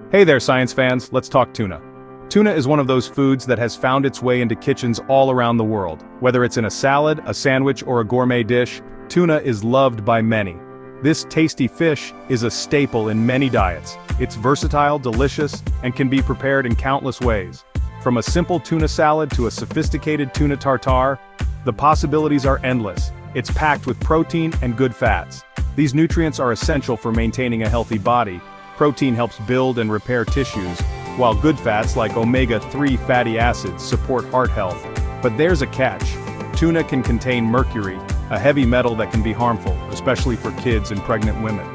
Hey there, science fans, let's talk tuna. Tuna is one of those foods that has found its way into kitchens all around the world. Whether it's in a salad, a sandwich, or a gourmet dish, tuna is loved by many. This tasty fish is a staple in many diets. It's versatile, delicious, and can be prepared in countless ways. From a simple tuna salad to a sophisticated tuna tartare, the possibilities are endless. It's packed with protein and good fats. These nutrients are essential for maintaining a healthy body. Protein helps build and repair tissues, while good fats like omega-3 fatty acids support heart health. But there's a catch. Tuna can contain mercury, a heavy metal that can be harmful, especially for kids and pregnant women.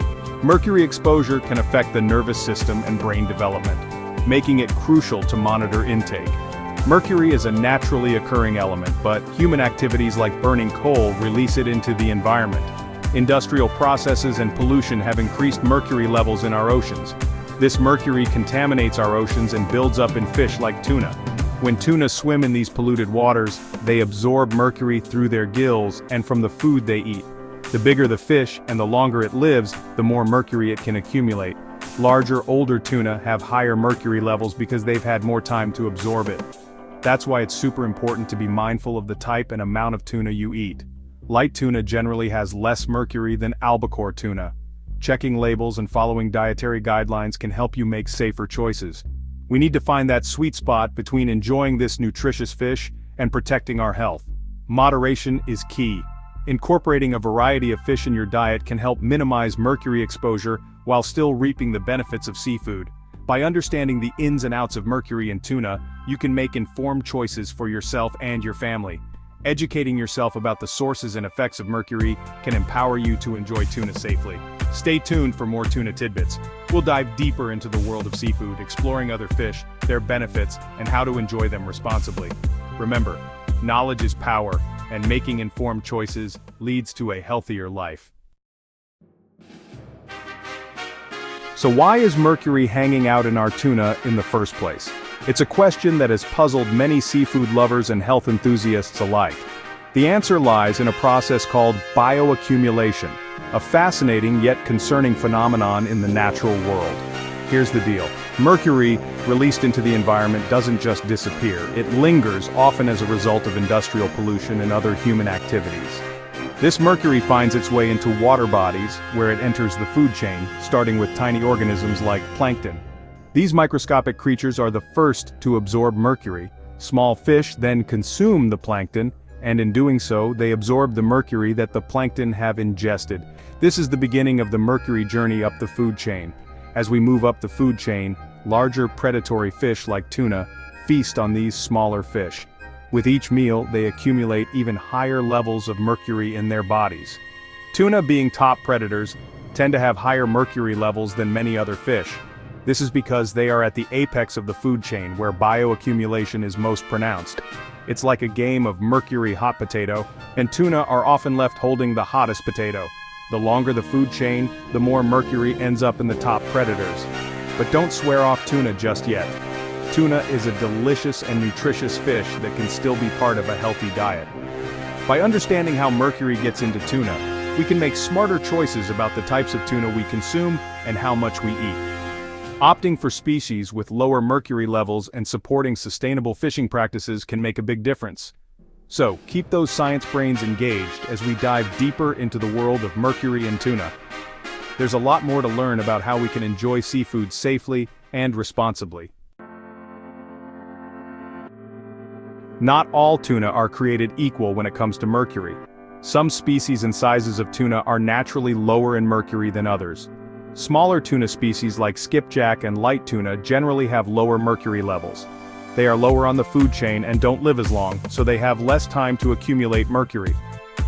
Mercury exposure can affect the nervous system and brain development, making it crucial to monitor intake. Mercury is a naturally occurring element, but human activities like burning coal release it into the environment. Industrial processes and pollution have increased mercury levels in our oceans. This mercury contaminates our oceans and builds up in fish like tuna. When tuna swim in these polluted waters, they absorb mercury through their gills and from the food they eat. The bigger the fish and the longer it lives, the more mercury it can accumulate. Larger, older tuna have higher mercury levels because they've had more time to absorb it. That's why it's super important to be mindful of the type and amount of tuna you eat. Light tuna generally has less mercury than albacore tuna. Checking labels and following dietary guidelines can help you make safer choices. We need to find that sweet spot between enjoying this nutritious fish and protecting our health. Moderation is key. Incorporating a variety of fish in your diet can help minimize mercury exposure while still reaping the benefits of seafood. By understanding the ins and outs of mercury in tuna, you can make informed choices for yourself and your family. Educating yourself about the sources and effects of mercury can empower you to enjoy tuna safely. Stay tuned for more tuna tidbits. We'll dive deeper into the world of seafood, exploring other fish, their benefits, and how to enjoy them responsibly. Remember, knowledge is power, and making informed choices leads to a healthier life. So why is mercury hanging out in our tuna in the first place? It's a question that has puzzled many seafood lovers and health enthusiasts alike. The answer lies in a process called bioaccumulation, a fascinating yet concerning phenomenon in the natural world. Here's the deal. Mercury, released into the environment, doesn't just disappear. It lingers, often as a result of industrial pollution and other human activities. This mercury finds its way into water bodies, where it enters the food chain, starting with tiny organisms like plankton. These microscopic creatures are the first to absorb mercury. Small fish then consume the plankton, and in doing so, they absorb the mercury that the plankton have ingested. This is the beginning of the mercury journey up the food chain. As we move up the food chain, larger predatory fish like tuna feast on these smaller fish. With each meal, they accumulate even higher levels of mercury in their bodies. Tuna, being top predators, tend to have higher mercury levels than many other fish. This is because they are at the apex of the food chain where bioaccumulation is most pronounced. It's like a game of mercury hot potato, and tuna are often left holding the hottest potato. The longer the food chain, the more mercury ends up in the top predators. But don't swear off tuna just yet. Tuna is a delicious and nutritious fish that can still be part of a healthy diet. By understanding how mercury gets into tuna, we can make smarter choices about the types of tuna we consume and how much we eat. Opting for species with lower mercury levels and supporting sustainable fishing practices can make a big difference. So, keep those science brains engaged as we dive deeper into the world of mercury and tuna. There's a lot more to learn about how we can enjoy seafood safely and responsibly. Not all tuna are created equal when it comes to mercury. Some species and sizes of tuna are naturally lower in mercury than others. Smaller tuna species like skipjack and light tuna generally have lower mercury levels. They are lower on the food chain and don't live as long, so they have less time to accumulate mercury.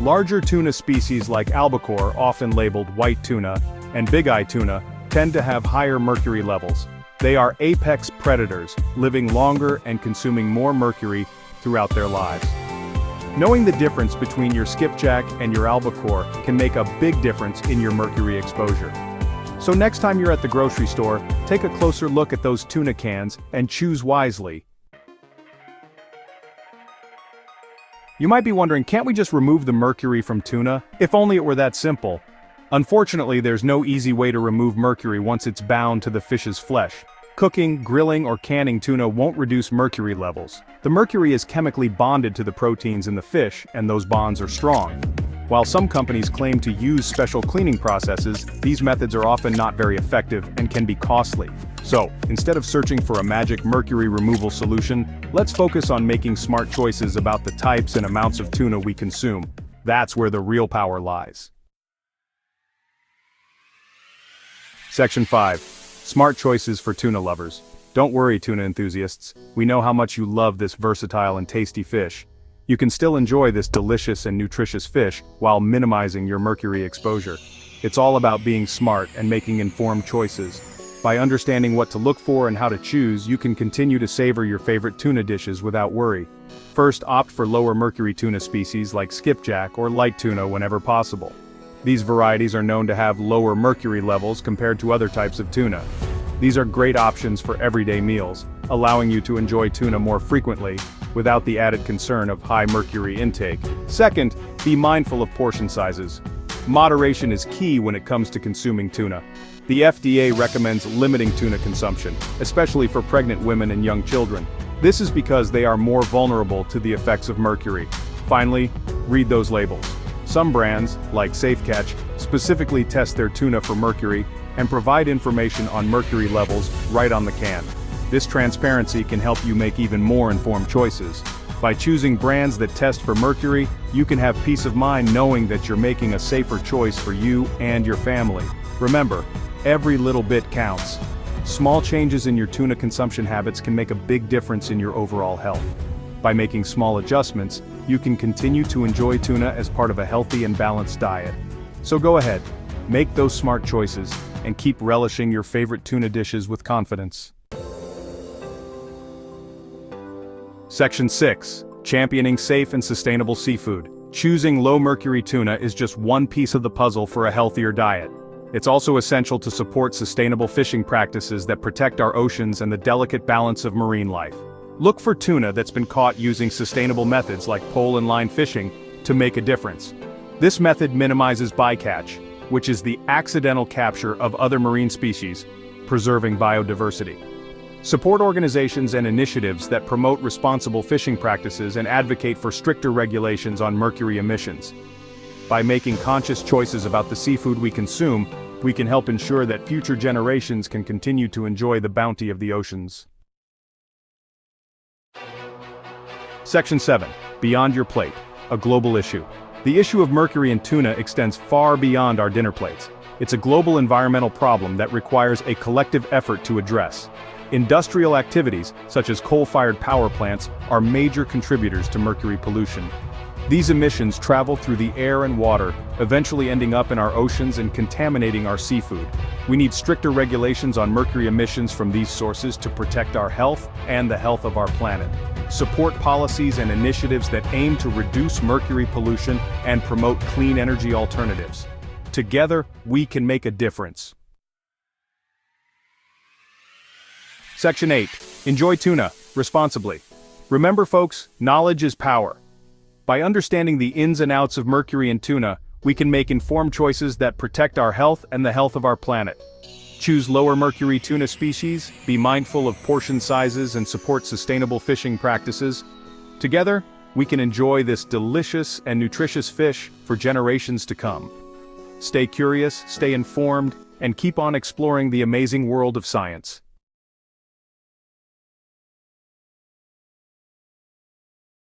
Larger tuna species like albacore, often labeled white tuna, and big-eye tuna, tend to have higher mercury levels. They are apex predators, living longer and consuming more mercury throughout their lives. Knowing the difference between your skipjack and your albacore can make a big difference in your mercury exposure. So next time you're at the grocery store, take a closer look at those tuna cans and choose wisely. You might be wondering, can't we just remove the mercury from tuna? If only it were that simple. Unfortunately, there's no easy way to remove mercury once it's bound to the fish's flesh. Cooking, grilling, or canning tuna won't reduce mercury levels. The mercury is chemically bonded to the proteins in the fish, and those bonds are strong. While some companies claim to use special cleaning processes, these methods are often not very effective and can be costly. So, instead of searching for a magic mercury removal solution, let's focus on making smart choices about the types and amounts of tuna we consume. That's where the real power lies. Section 5. Smart choices for tuna lovers. Don't worry, tuna enthusiasts. We know how much you love this versatile and tasty fish. You can still enjoy this delicious and nutritious fish while minimizing your mercury exposure. It's all about being smart and making informed choices. By understanding what to look for and how to choose, you can continue to savor your favorite tuna dishes without worry. First, opt for lower mercury tuna species like skipjack or light tuna whenever possible. These varieties are known to have lower mercury levels compared to other types of tuna. These are great options for everyday meals, allowing you to enjoy tuna more frequently, without the added concern of high mercury intake. Second, be mindful of portion sizes. Moderation is key when it comes to consuming tuna. The FDA recommends limiting tuna consumption, especially for pregnant women and young children. This is because they are more vulnerable to the effects of mercury. Finally, read those labels. Some brands, like SafeCatch, specifically test their tuna for mercury and provide information on mercury levels right on the can. This transparency can help you make even more informed choices. By choosing brands that test for mercury, you can have peace of mind knowing that you're making a safer choice for you and your family. Remember, every little bit counts. Small changes in your tuna consumption habits can make a big difference in your overall health. By making small adjustments, you can continue to enjoy tuna as part of a healthy and balanced diet. So go ahead, make those smart choices, and keep relishing your favorite tuna dishes with confidence. Section 6. Championing safe and sustainable seafood. Choosing low-mercury tuna is just one piece of the puzzle for a healthier diet. It's also essential to support sustainable fishing practices that protect our oceans and the delicate balance of marine life. Look for tuna that's been caught using sustainable methods like pole and line fishing to make a difference. This method minimizes bycatch, which is the accidental capture of other marine species, preserving biodiversity. Support organizations and initiatives that promote responsible fishing practices and advocate for stricter regulations on mercury emissions. By making conscious choices about the seafood we consume, we can help ensure that future generations can continue to enjoy the bounty of the oceans. Section 7. Beyond your plate. A global issue. The issue of mercury in tuna extends far beyond our dinner plates. It's a global environmental problem that requires a collective effort to address. Industrial activities, such as coal-fired power plants, are major contributors to mercury pollution. These emissions travel through the air and water, eventually ending up in our oceans and contaminating our seafood. We need stricter regulations on mercury emissions from these sources to protect our health and the health of our planet. Support policies and initiatives that aim to reduce mercury pollution and promote clean energy alternatives. Together, we can make a difference. Section 8. Enjoy tuna responsibly. Remember, folks, knowledge is power. By understanding the ins and outs of mercury in tuna, we can make informed choices that protect our health and the health of our planet. Choose lower mercury tuna species, be mindful of portion sizes, and support sustainable fishing practices. Together, we can enjoy this delicious and nutritious fish for generations to come. Stay curious, stay informed, and keep on exploring the amazing world of science.